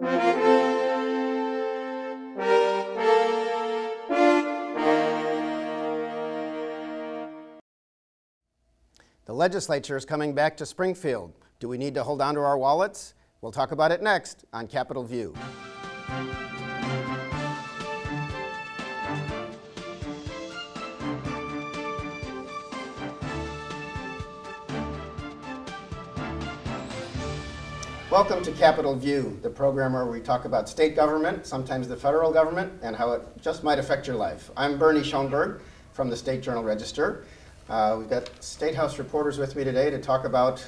The legislature is coming back to Springfield. Do we need to hold on to our wallets? We'll talk about it next on Capitol View. Welcome to Capitol View, the program where we talk about state government, sometimes the federal government, and how it just might affect your life. I'm Bernie Schoenburg from the State Journal-Register. We've got State House reporters with me today to talk about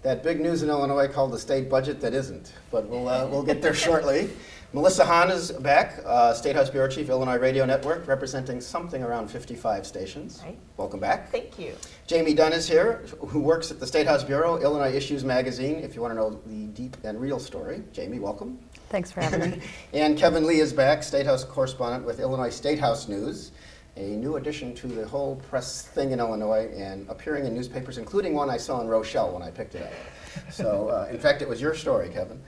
that big news in Illinois called the state budget that isn't, but we'll get there shortly. Melissa Hahn is back, State House Bureau Chief, Illinois Radio Network, representing something around 55 stations. Right. Welcome back. Thank you. Jamey Dunn is here, who works at the State House Bureau, Illinois Issues Magazine, if you want to know the deep and real story. Jamey, welcome. Thanks for having me. And Kevin Lee is back, State House correspondent with Illinois State House News, a new addition to the whole press thing in Illinois and appearing in newspapers, including one I saw in Rochelle when I picked it up. So, in fact, it was your story, Kevin.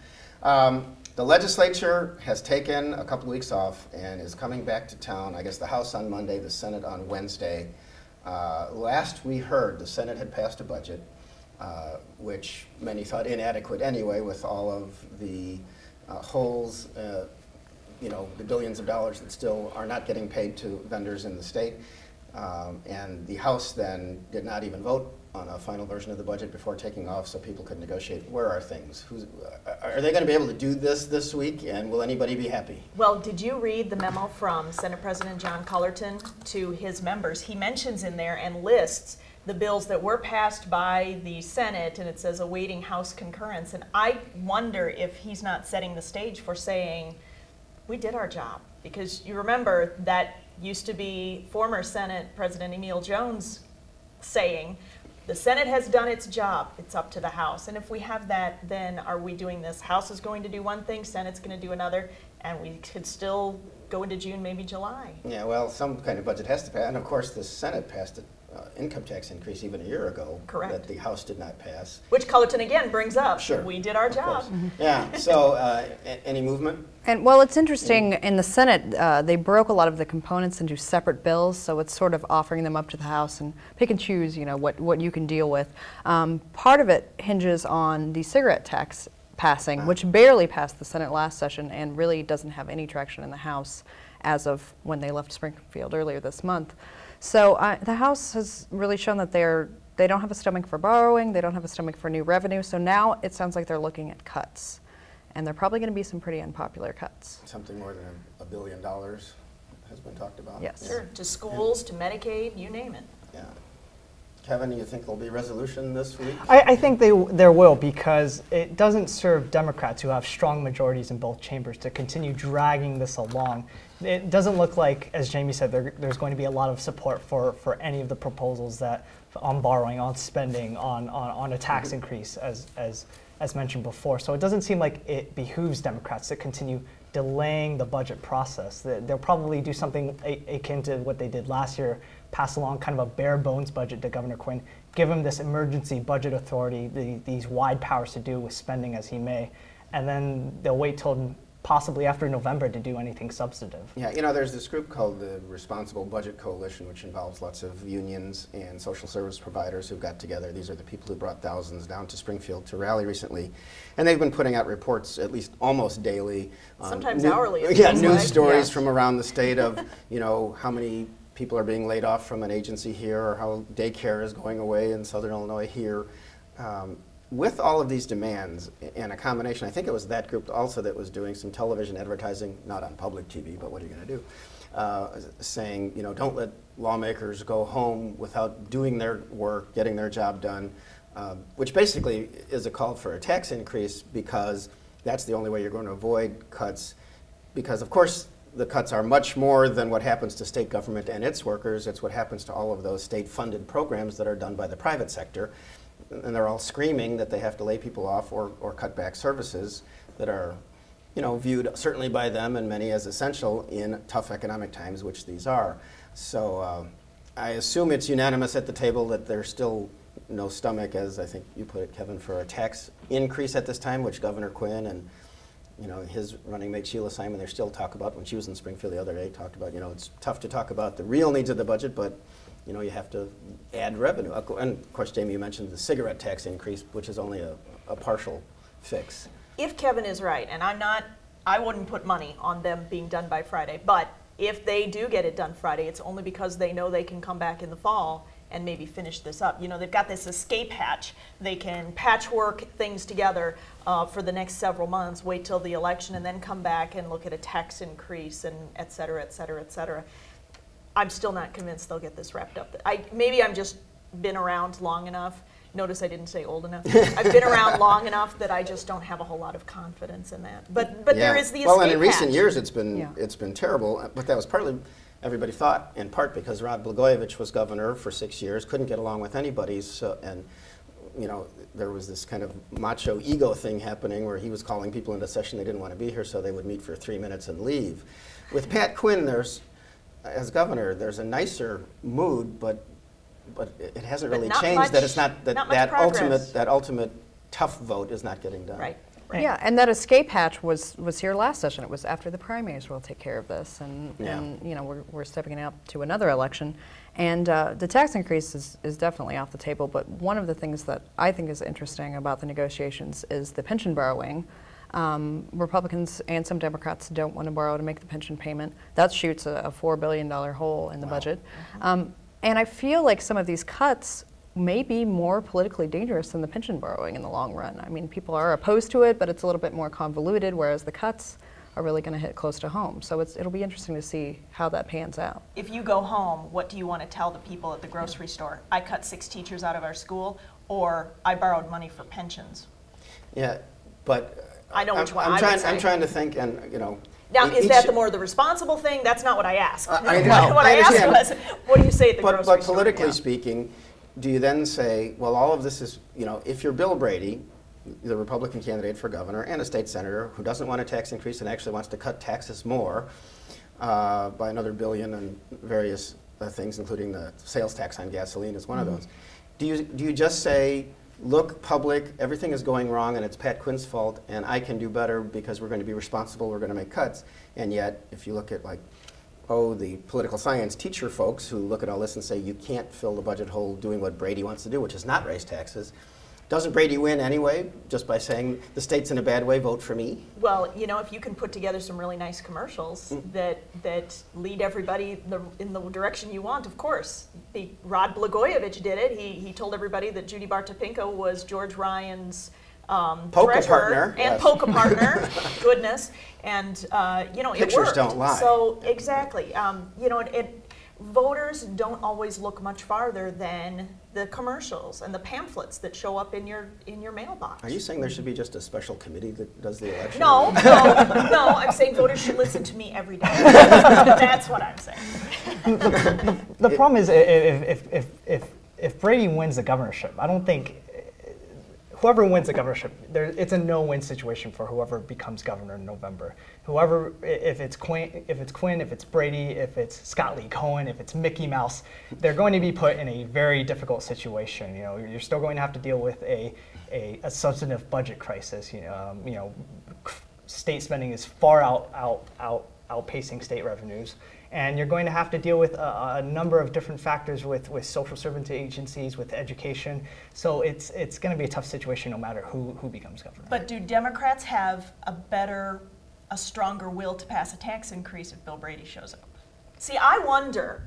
The legislature has taken a couple of weeks off and is coming back to town. I guess the House on Monday, the Senate on Wednesday. Last we heard, the Senate had passed a budget, which many thought inadequate anyway, with all of the holes, you know, the billions of dollars that still are not getting paid to vendors in the state. And the House then did not even vote on a final version of the budget before taking off so people could negotiate. Where are things? Are they going to be able to do this week, and will anybody be happy? Well, did you read the memo from Senate President John Cullerton to his members? He mentions in there and lists the bills that were passed by the Senate, and it says awaiting House concurrence. And I wonder if he's not setting the stage for saying, we did our job. Because you remember that used to be former Senate President Emil Jones saying, the Senate has done its job, it's up to the House. And if we have that, then are we doing this? House is going to do one thing, Senate's going to do another, and we could still go into June, maybe July. Yeah, well, some kind of budget has to pass. And of course, the Senate passed an income tax increase even a year ago. Correct. That the House did not pass. Which Cullerton again brings up. Sure. We did our job. Yeah, so any movement? And well, it's interesting, in the Senate, they broke a lot of the components into separate bills, so it's sort of offering them up to the House and pick and choose, you know, what you can deal with. Part of it hinges on the cigarette tax passing, which barely passed the Senate last session and really doesn't have any traction in the House as of when they left Springfield earlier this month. So the House has really shown that they don't have a stomach for borrowing, they don't have a stomach for new revenue, so now it sounds like they're looking at cuts. And there are probably going to be some pretty unpopular cuts. Something more than $1 billion has been talked about. Yes. Sure, to schools, to Medicaid, you name it. Yeah. Kevin, do you think there'll be resolution this week? I think there will, because it doesn't serve Democrats who have strong majorities in both chambers to continue dragging this along. It doesn't look like, as Jamey said, there's going to be a lot of support for any of the proposals that on borrowing, on spending, on a tax increase, as mentioned before. So it doesn't seem like it behooves Democrats to continue delaying the budget process. They'll probably do something akin to what they did last year, pass along kind of a bare bones budget to Governor Quinn, give him this emergency budget authority, these wide powers to do with spending as he may, and then they'll wait till possibly after November to do anything substantive. Yeah, you know, there's this group called the Responsible Budget Coalition, which involves lots of unions and social service providers who got together. These are the people who brought thousands down to Springfield to rally recently. And they've been putting out reports at least almost daily. Sometimes hourly. Yeah, news stories from around the state of, you know, how many people are being laid off from an agency here, or how daycare is going away in Southern Illinois here. With all of these demands and a combination, I think it was that group also that was doing some television advertising, not on public TV, but what are you going to do? Saying, you know, don't let lawmakers go home without doing their work, getting their job done, which basically is a call for a tax increase, because that's the only way you're going to avoid cuts. Because, of course, the cuts are much more than what happens to state government and its workers. It's what happens to all of those state-funded programs that are done by the private sector. And they're all screaming that they have to lay people off or cut back services that are, you know, viewed certainly by them and many as essential in tough economic times, which these are. So I assume it's unanimous at the table that there's still no stomach, as I think you put it, Kevin, for a tax increase at this time, which Governor Quinn and you know, his running mate Sheila Simon, they still talk about, when she was in Springfield the other day, talked about, you know, it's tough to talk about the real needs of the budget, but, you know, you have to add revenue. And of course, Jamey, you mentioned the cigarette tax increase, which is only a partial fix. If Kevin is right, and I wouldn't put money on them being done by Friday, but if they do get it done Friday, it's only because they know they can come back in the fall and maybe finish this up. You know, they've got this escape hatch. They can patchwork things together for the next several months, wait till the election, and then come back and look at a tax increase and et cetera, et cetera, et cetera. I'm still not convinced they'll get this wrapped up. Maybe I'm just been around long enough. Notice I didn't say old enough. I've been around long enough that I just don't have a whole lot of confidence in that. But yeah. there is the escape Well, and in recent hatch. years, it's been terrible. But that was partly, everybody thought, in part because Rod Blagojevich was governor for 6 years, couldn't get along with anybody, and you know, there was this kind of macho ego thing happening where he was calling people into session they didn't want to be here, so they would meet for 3 minutes and leave. With Pat Quinn, as governor, there's a nicer mood, but it hasn't really changed. Much, that it's not that ultimate tough vote is not getting done. Right. Yeah, and that escape hatch was here last session. It was after the primaries. We'll take care of this, and you know, we're stepping out to another election, and the tax increase is definitely off the table. But one of the things that I think is interesting about the negotiations is the pension borrowing. Republicans and some Democrats don't want to borrow to make the pension payment. That shoots a $4 billion hole in the budget. And I feel like some of these cuts may be more politically dangerous than the pension borrowing in the long run. I mean, people are opposed to it, but it's a little bit more convoluted, whereas the cuts are really going to hit close to home. So it'll be interesting to see how that pans out. If you go home, what do you want to tell the people at the grocery store? I cut 6 teachers out of our school, or I borrowed money for pensions. Yeah, but I know which one I would say. I'm trying to think, and you know. Now, is that the more the responsible thing? That's not what I asked. I know. What I asked was, what do you say at the grocery store? But politically speaking, do you then say, well, all of this is, you know, if you're Bill Brady, the Republican candidate for governor and a state senator who doesn't want a tax increase and actually wants to cut taxes more by another $1 billion and various things, including the sales tax on gasoline is one of those. Do you just say, look, public, everything is going wrong and it's Pat Quinn's fault and I can do better because we're going to be responsible, we're going to make cuts. And yet, if you look at like, the political science teacher folks who look at all this and say you can't fill the budget hole doing what Brady wants to do, which is not raise taxes, doesn't Brady win anyway just by saying the state's in a bad way, vote for me? Well, you know, if you can put together some really nice commercials that lead everybody in the direction you want, of course. Rod Blagojevich did it. He told everybody that Judy Bartopinko was George Ryan's polka partner and polka partner. Goodness, and you know, pictures it worked. Don't lie. So exactly, you know, voters don't always look much farther than the commercials and the pamphlets that show up in your mailbox. Are you saying there should be just a special committee that does the election? No, no. I'm saying voters should listen to me every day. That's what I'm saying. The problem is if Brady wins the governorship, I don't think whoever wins the governorship, it's a no-win situation for whoever becomes governor in November. Whoever, if it's Quinn, if it's Brady, if it's Scott Lee Cohen, if it's Mickey Mouse, they're going to be put in a very difficult situation. You know, you're still going to have to deal with a substantive budget crisis. You know, state spending is far outpacing state revenues. And you're going to have to deal with a number of different factors with social service agencies, with education. So it's going to be a tough situation no matter who becomes governor. But do Democrats have a stronger will to pass a tax increase if Bill Brady shows up? See, I wonder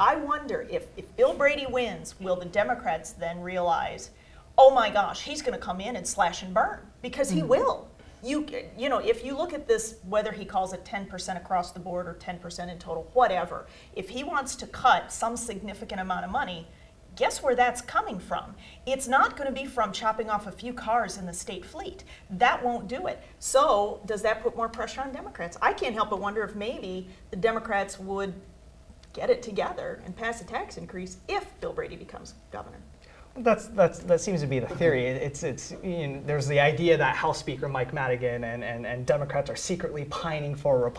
if Bill Brady wins, will the Democrats then realize, oh my gosh, he's going to come in and slash and burn? Because he will. You know, if you look at this, whether he calls it 10% across the board or 10% in total, whatever, if he wants to cut some significant amount of money, guess where that's coming from? It's not going to be from chopping off a few cars in the state fleet. That won't do it. So does that put more pressure on Democrats? I can't help but wonder if maybe the Democrats would get it together and pass a tax increase if Bill Brady becomes governor. That seems to be the theory. You know, there's the idea that House Speaker Mike Madigan and Democrats are secretly pining for a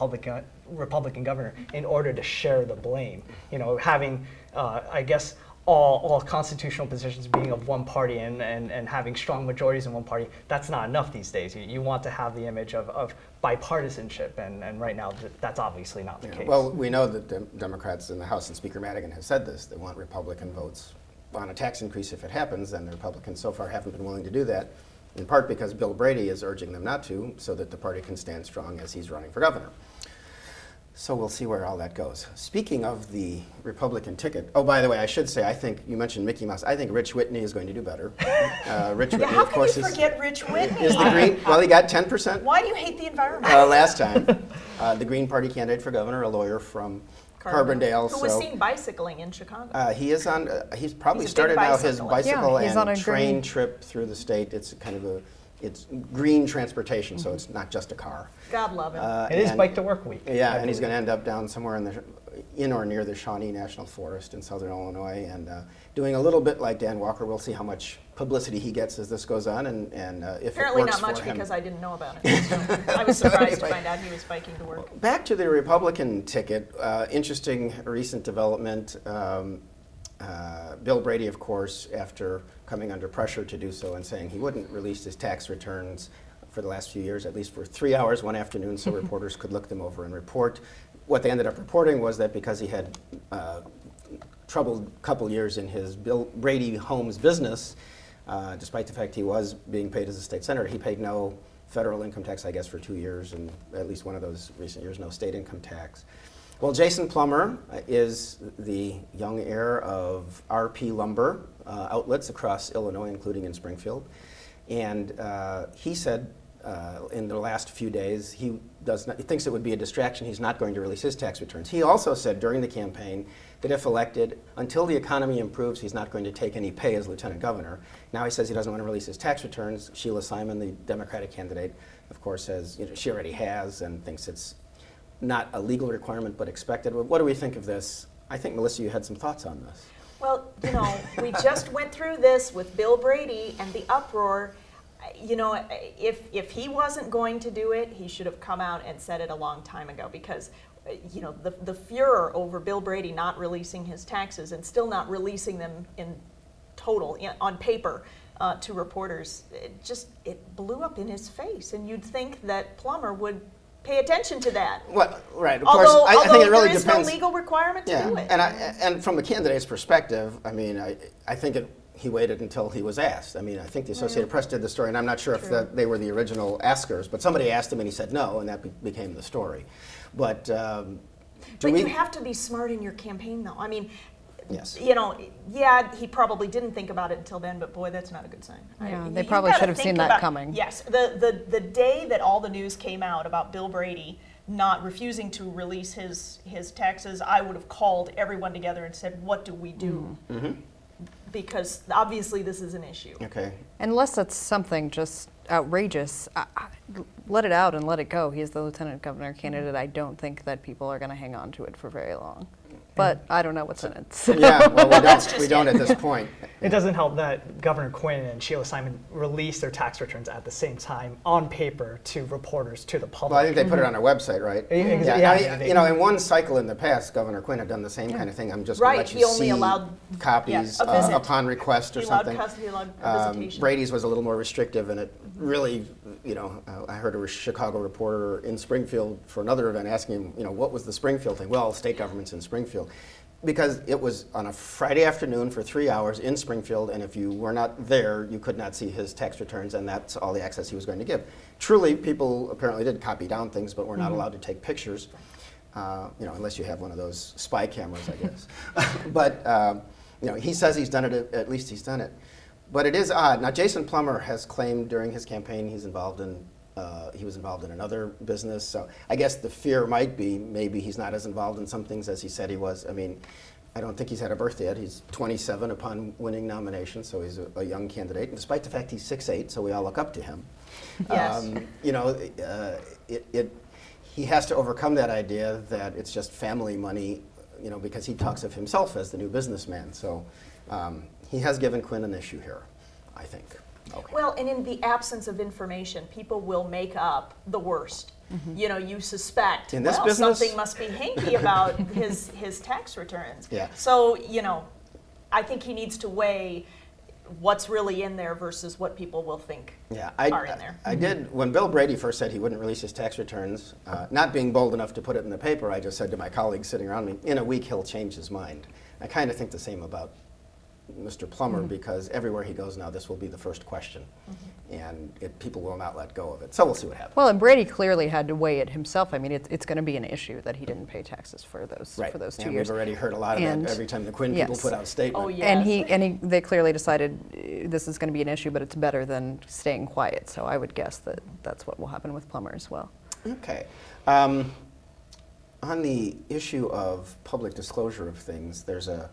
Republican governor in order to share the blame. You know, having I guess all constitutional positions being of one party and having strong majorities in one party, that's not enough these days. You want to have the image of bipartisanship, and right now that's obviously not the case. Well, we know that Democrats in the House, and Speaker Madigan has said this, they want Republican votes on a tax increase if it happens, and the Republicans so far haven't been willing to do that, in part because Bill Brady is urging them not to, so that the party can stand strong as he's running for governor. So we'll see where all that goes. Speaking of the Republican ticket, oh, by the way, I should say, I think you mentioned Mickey Mouse. I think Rich Whitney is going to do better. Rich Whitney, how of course, can you forget Rich Whitney? is the Green. Well, he got 10%. Why do you hate the environment? Last time, the Green Party candidate for governor, a lawyer from Carbondale. Who was seen bicycling in Chicago. He is on. He's probably He's a started big now his bicyclist. bicycle Yeah, he's on and a train green- trip through the state. It's kind of it's green transportation, so it's not just a car. God love him. It is Bike to Work Week. Yeah, I and he's believe. going to end up down somewhere in or near the Shawnee National Forest in southern Illinois, and doing a little bit like Dan Walker. We'll see how much publicity he gets as this goes on, and if Apparently it works not much for him. because I didn't know about it. So I was surprised to find out he was biking to work. Back to the Republican ticket, interesting recent development. Bill Brady, of course, after coming under pressure to do so and saying he wouldn't release his tax returns for the last few years, at least for 3 hours one afternoon, so reporters could look them over and report. What they ended up reporting was that because he had troubled couple years in his Bill Brady Homes business, despite the fact he was being paid as a state senator, he paid no federal income tax, I guess, for 2 years, and at least one of those recent years, no state income tax. Well, Jason Plummer is the young heir of RP Lumber outlets across Illinois, including in Springfield. And he said in the last few days he thinks it would be a distraction. He's not going to release his tax returns. He also said during the campaign that if elected, until the economy improves, he's not going to take any pay as lieutenant governor. Now he says he doesn't want to release his tax returns. Sheila Simon, the Democratic candidate, of course, says she already has and thinks it's not a legal requirement, but expected. What do we think of this? I think, Melissa, you had some thoughts on this. Well, we just went through this with Bill Brady and the uproar. If he wasn't going to do it, he should have come out and said it a long time ago, because the furor over Bill Brady not releasing his taxes and still not releasing them in total on paper to reporters, it blew up in his face, and you'd think that Plummer would pay attention to that. Well, right, of although, course, I think it really there is depends. no legal requirement to do it. And from the candidate's perspective, I mean, I think he waited until he was asked. I mean, I think the Associated Press did the story, and I'm not sure if they were the original askers, but somebody asked him and he said no, and that became the story. But you have to be smart in your campaign, though. I mean, yes. He probably didn't think about it until then, but boy, that's not a good sign. Yeah, they probably should have seen that coming. Yes, the day that all the news came out about Bill Brady not refusing to release his taxes, I would have called everyone together and said, what do we do? Mm-hmm. Because obviously this is an issue. Okay. Unless it's something just outrageous, let it out and let it go. He's the lieutenant governor candidate. I don't think that people are going to hang on to it for very long. But I don't know what's in it. So. Yeah, well, we don't at this point. It doesn't help that Governor Quinn and Sheila Simon released their tax returns at the same time on paper to reporters, to the public. Well, I think they put it on their website, right? Yeah. In one cycle in the past, Governor Quinn had done the same kind of thing. I'm just Right, going to let he you only see allowed copies a visit. upon request or something. He allowed a visitation. Brady's was a little more restrictive, and it really, I heard a Chicago reporter in Springfield for another event asking him, what was the Springfield thing? Well, state government's in Springfield. Because it was on a Friday afternoon for 3 hours in Springfield, and if you were not there, you could not see his tax returns, and that's all the access he was going to give. Truly, people apparently did copy down things, but were not allowed to take pictures, unless you have one of those spy cameras, I guess. But he says he's done it. At least he's done it. But it is odd. Now, Jason Plummer has claimed during his campaign he was involved in another business, so I guess the fear might be maybe he's not as involved in some things as he said he was. I mean, I don't think he's had a birthday yet. He's 27 upon winning nomination, so he's a young candidate. And despite the fact he's 6'8", so we all look up to him. Yes. He has to overcome that idea that it's just family money, because he talks of himself as the new businessman. So he has given Quinn an issue here, I think. Okay. Well, and in the absence of information, people will make up the worst. Mm-hmm. You suspect, in this business, something must be hinky about his tax returns. Yeah. So, I think he needs to weigh what's really in there versus what people will think are in there. I did, when Bill Brady first said he wouldn't release his tax returns, not being bold enough to put it in the paper, I just said to my colleagues sitting around me, in a week he'll change his mind. I kind of think the same about Mr. Plummer, because everywhere he goes now, this will be the first question, and people will not let go of it. So we'll see what happens. Well, and Brady clearly had to weigh it himself. I mean, it's going to be an issue that he didn't pay taxes for those 2 and years. we've already heard a lot of that every time the Quinn people put out statements. Oh, yes. And they clearly decided this is going to be an issue, but it's better than staying quiet. So I would guess that that's what will happen with Plummer as well. Okay. On the issue of public disclosure of things, there's a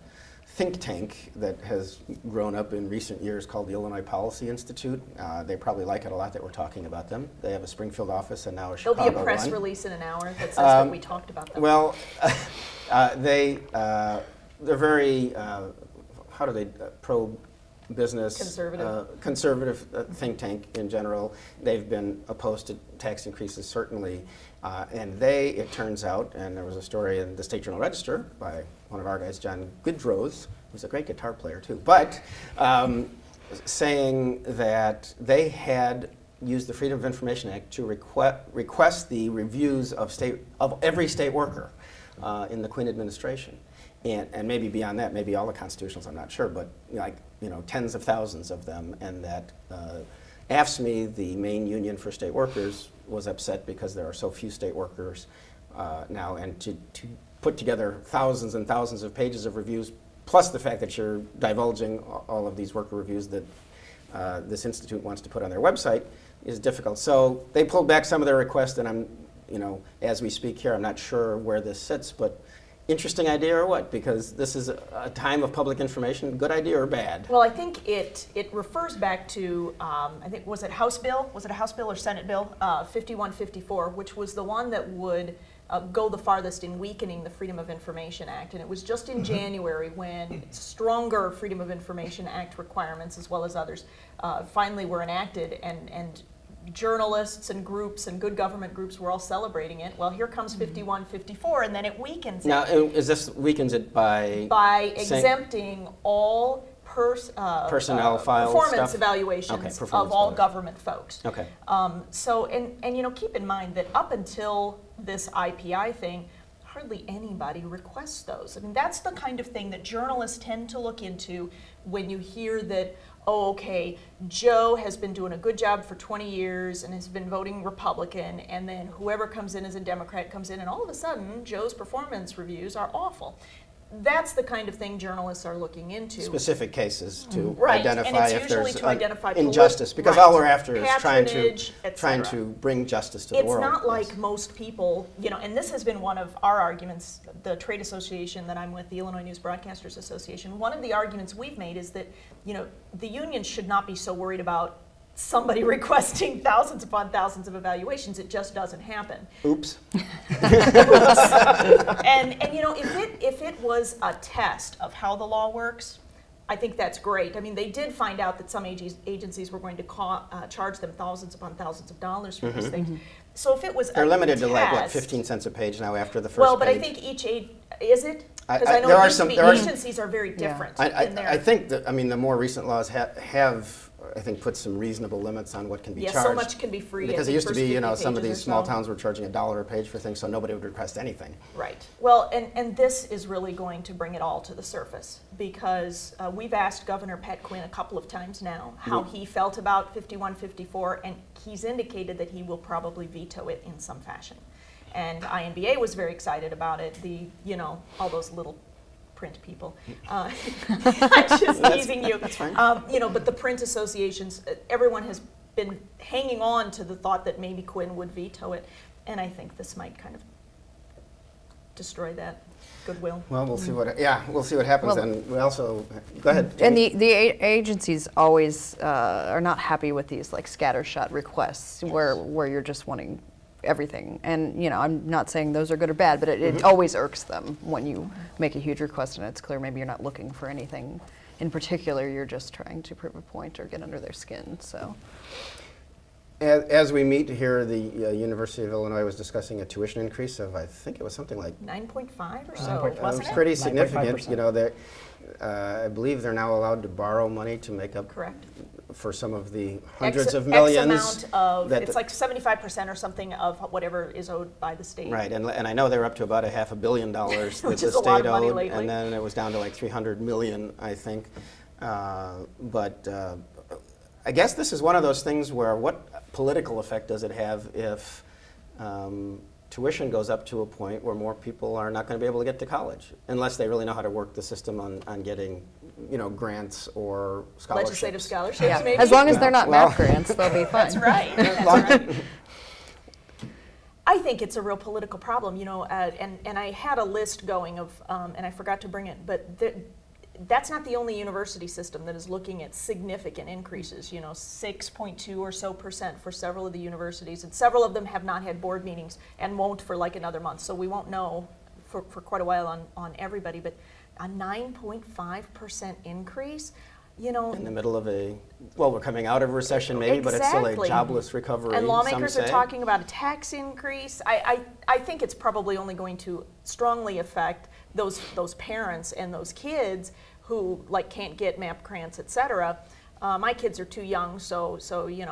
think tank that has grown up in recent years called the Illinois Policy Institute. They probably like it a lot that we're talking about them. They have a Springfield office and now a Chicago one. There'll be a press release in an hour that says that we talked about them. Well, they're very, how do they, pro-business, conservative think tank in general. They've been opposed to tax increases, certainly. And it turns out, and there was a story in the State Journal Register by one of our guys, John Goodrose, who's a great guitar player too, but saying that they had used the Freedom of Information Act to request the reviews of every state worker in the Quinn administration. And maybe beyond that, maybe all the constitutionals, I'm not sure, but tens of thousands of them, and that AFSCME, the main union for state workers, was upset because there are so few state workers now, and to put together thousands and thousands of pages of reviews, plus the fact that you're divulging all of these worker reviews that this institute wants to put on their website is difficult. So they pulled back some of their requests, and as we speak here, I'm not sure where this sits, but interesting idea or what? Because this is a time of public information. Good idea or bad? Well, I think it refers back to, I think, was it House Bill? Was it a House Bill or Senate Bill? 5154, which was the one that would go the farthest in weakening the Freedom of Information Act. And it was just in January when stronger Freedom of Information Act requirements, as well as others, finally were enacted, and journalists and groups and good government groups were all celebrating it. Well, here comes 5154, and then it weakens it. Now, is this weakens it by exempting all personnel file performance evaluations of all government folks. Okay. So, and keep in mind that up until this IPI thing, hardly anybody requests those. I mean, that's the kind of thing that journalists tend to look into when you hear that, oh, okay, Joe has been doing a good job for 20 years and has been voting Republican, and then whoever comes in as a Democrat comes in, and all of a sudden, Joe's performance reviews are awful. That's the kind of thing journalists are looking into. Specific cases to identify if there's injustice, because all we're after is trying to bring justice to the world. It's not like most people, and this has been one of our arguments, the trade association that I'm with, the Illinois News Broadcasters Association. One of the arguments we've made is that, the unions should not be so worried about somebody requesting thousands upon thousands of evaluations. It just doesn't happen. Oops. And if it was a test of how the law works, I think that's great. I mean, they did find out that some agencies were going to charge them thousands upon thousands of dollars for these things. So if it was they're limited to like what, 15 cents a page now after the first Well, but page. I think each is it? Because I know agencies are very different. I think that, the more recent laws have I think, put some reasonable limits on what can be charged. So much can be free. Because it used to be, some of these small towns were charging $1 a page for things, so nobody would request anything. Right. Well, and this is really going to bring it all to the surface, because we've asked Governor Pat Quinn a couple of times now how he felt about 5154, and he's indicated that he will probably veto it in some fashion. And INBA was very excited about it. All those little print people. I'm just teasing you. That's fine. But the print associations, everyone has been hanging on to the thought that maybe Quinn would veto it, and I think this might kind of destroy that goodwill. Well, we'll see what. We'll see what happens. And we also go ahead. And the agencies always are not happy with these like scattershot requests, where you're just wanting everything. And I'm not saying those are good or bad, but it always irks them when you make a huge request and it's clear maybe you're not looking for anything in particular, you're just trying to prove a point or get under their skin. So as we meet here, the University of Illinois was discussing a tuition increase of, I think it was something like 9.5 or so, wasn't it? Pretty significant. I believe they're now allowed to borrow money to make up Correct. for some of the hundreds of millions. X amount of, that it's like 75% or something of whatever is owed by the state. Right, and I know they're up to about $500 million that the Which is a state lot of money owed, lately. and then it was down to like $300 million, I think. But I guess this is one of those things where what political effect does it have if tuition goes up to a point where more people are not going to be able to get to college, unless they really know how to work the system on getting, grants or scholarships. Legislative scholarships, Yeah. maybe? As long as they're not Well- math grants, they'll be fine. That's right. That's right. I think it's a real political problem, and I had a list going of, and I forgot to bring it, but that's not the only university system that is looking at significant increases, 6.2% or so for several of the universities, and several of them have not had board meetings and won't for like another month, so we won't know for quite a while on everybody, but a 9.5% increase, In the middle of we're coming out of a recession maybe, but it's still a Exactly. jobless recovery, and lawmakers some are say. talking about a tax increase. I think it's probably only going to strongly affect those parents and those kids who can't get MAP grants, et cetera. My kids are too young, so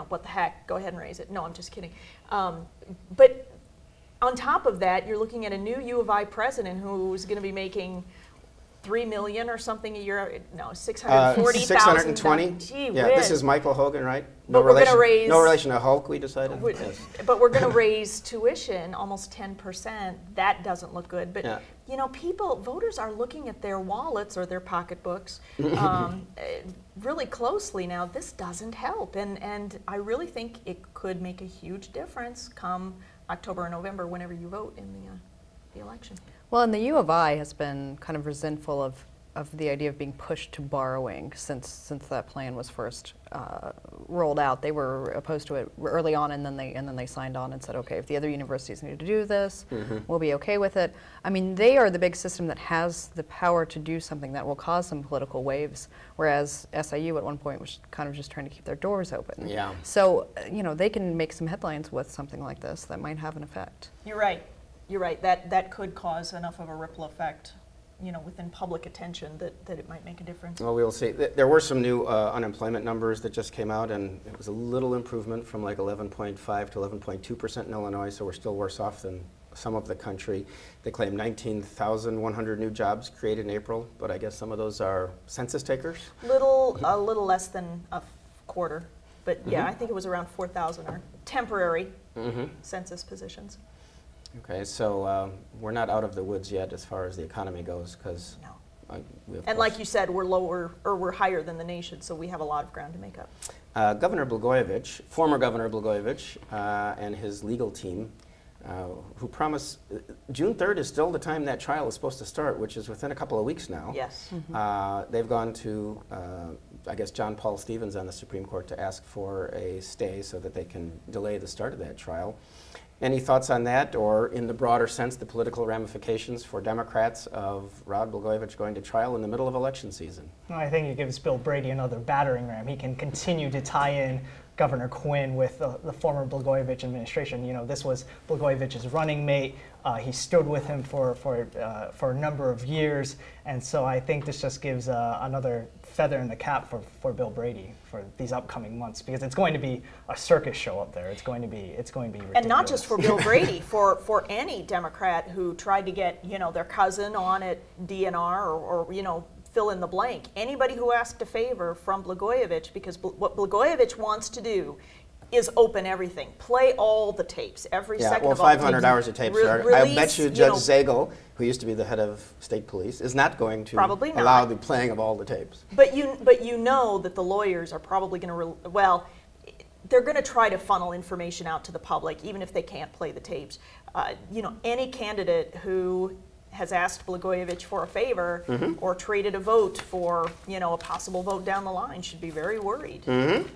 what the heck? Go ahead and raise it. No, I'm just kidding. But on top of that, you're looking at a new U of I president who's going to be making $3 million or something a year. No, $640,000. 620. Gee Yeah, whiz. this is Michael Hogan, right? But we're gonna raise- no relation to Hulk, we decided. Yes. But we're going to raise tuition almost 10%. That doesn't look good. But Yeah. voters are looking at their wallets or their pocketbooks really closely now. This doesn't help, and I really think it could make a huge difference come October or November, whenever you vote in the election. Well, and the U of I has been kind of resentful of the idea of being pushed to borrowing since that plan was first rolled out. They were opposed to it early on, and then they signed on and said, okay, if the other universities need to do this, we'll be okay with it. I mean, they are the big system that has the power to do something that will cause some political waves, whereas SIU at one point was kind of just trying to keep their doors open. Yeah. So, they can make some headlines with something like this that might have an effect. You're right. You're right. That could cause enough of a ripple effect, within public attention that it might make a difference. Well, we'll see. There were some new unemployment numbers that just came out, and it was a little improvement from like 11.5 to 11.2% in Illinois, so we're still worse off than some of the country. They claim 19,100 new jobs created in April, but I guess some of those are census takers. A little less than a quarter, but yeah, I think it was around 4,000 are temporary census positions. Okay, so we're not out of the woods yet as far as the economy goes, because No. And like you said, we're higher than the nation, so we have a lot of ground to make up. Governor Blagojevich, former Governor Blagojevich, and his legal team, who promise June 3rd is still the time that trial is supposed to start, which is within a couple of weeks now. Yes. They've gone to, I guess, John Paul Stevens on the Supreme Court to ask for a stay so that they can delay the start of that trial. Any thoughts on that, or in the broader sense, the political ramifications for Democrats of Rod Blagojevich going to trial in the middle of election season? Well, I think it gives Bill Brady another battering ram. He can continue to tie in Governor Quinn with the former Blagojevich administration. This was Blagojevich's running mate. He stood with him for a number of years, and so I think this just gives another feather in the cap for Bill Brady for these upcoming months, because it's going to be a circus show up there. It's going to be ridiculous. And not just for Bill Brady, for any Democrat who tried to get their cousin on at DNR or fill in the blank. Anybody who asked a favor from Blagojevich, because what Blagojevich wants to do is open everything, play all the tapes, every second of all the tapes. 500 hours of tapes. I bet you Judge Zagel, who used to be the head of state police, is not going to allow the playing of all the tapes. But you know that the lawyers are probably going to, they're going to try to funnel information out to the public, even if they can't play the tapes. Any candidate who has asked Blagojevich for a favor or traded a vote for a possible vote down the line should be very worried.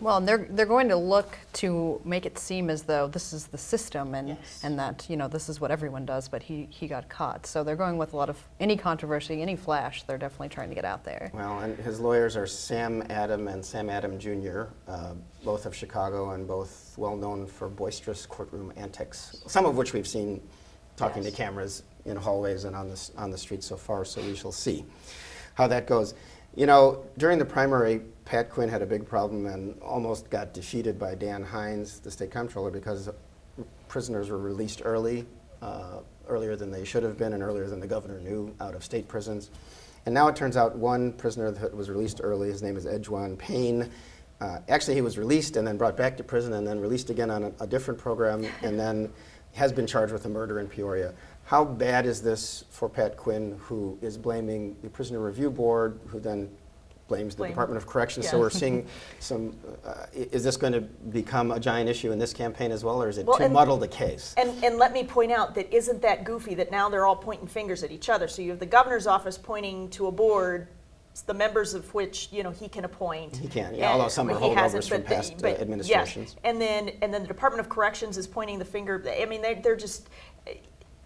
Well, and they're going to look to make it seem as though this is the system and that this is what everyone does, but he got caught. So they're going with a lot of any controversy, any flash. They're definitely trying to get out there. Well, and his lawyers are Sam Adam and Sam Adam Jr., both of Chicago and both well known for boisterous courtroom antics, some of which we've seen talking to cameras in hallways and on the streets so far, so we shall see. how that goes. You know, during the primary, Pat Quinn had a big problem and almost got defeated by Dan Hines, the state comptroller, because prisoners were released earlier than they should have been and earlier than the governor knew out of state prisons. And now it turns out one prisoner that was released early, his name is Edgewan Payne. Actually, he was released and then brought back to prison and then released again on a different program and then has been charged with a murder in Peoria. How bad is this for Pat Quinn, who is blaming the Prisoner Review Board, who then blames the Department of Corrections? Yeah. So we're seeing some, is this going to become a giant issue in this campaign as well, or is it too muddled a case? And let me point out that isn't that goofy that now they're all pointing fingers at each other. So you have the governor's office pointing to a board, the members of which, you know, he can appoint. He can, yeah, although some are holdovers from past administrations. Yes. And then the Department of Corrections is pointing the finger. I mean, they're just,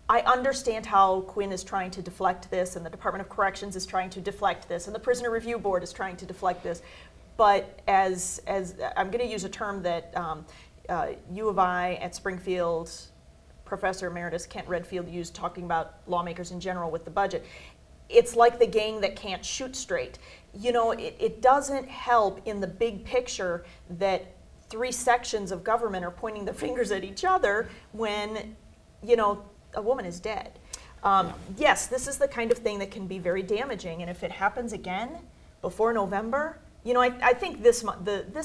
I understand how Quinn is trying to deflect this, and the Department of Corrections is trying to deflect this, and the Prisoner Review Board is trying to deflect this. But as I'm going to use a term that U of I at Springfield, Professor Emeritus Kent Redfield used talking about lawmakers in general with the budget. It's like the gang that can't shoot straight. You know, it doesn't help in the big picture that three sections of government are pointing their fingers at each other when, you know, a woman is dead. Yes, this is the kind of thing that can be very damaging, and if it happens again before November, you know, I think this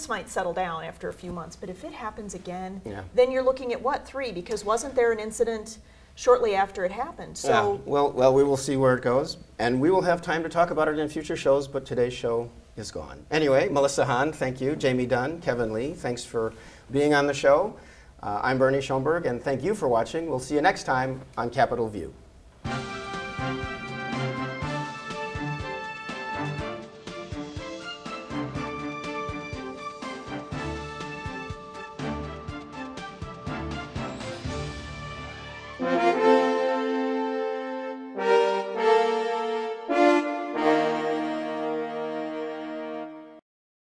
might settle down after a few months, but if it happens again, then you're looking at what, 3? Because wasn't there an incident shortly after it happened? So well, we will see where it goes, and we will have time to talk about it in future shows, but today's show is gone. Anyway, Melissa Hahn, thank you. Jamey Dunn, Kevin Lee, thanks for being on the show. I'm Bernie Schoenburg, and thank you for watching. We'll see you next time on Capitol View.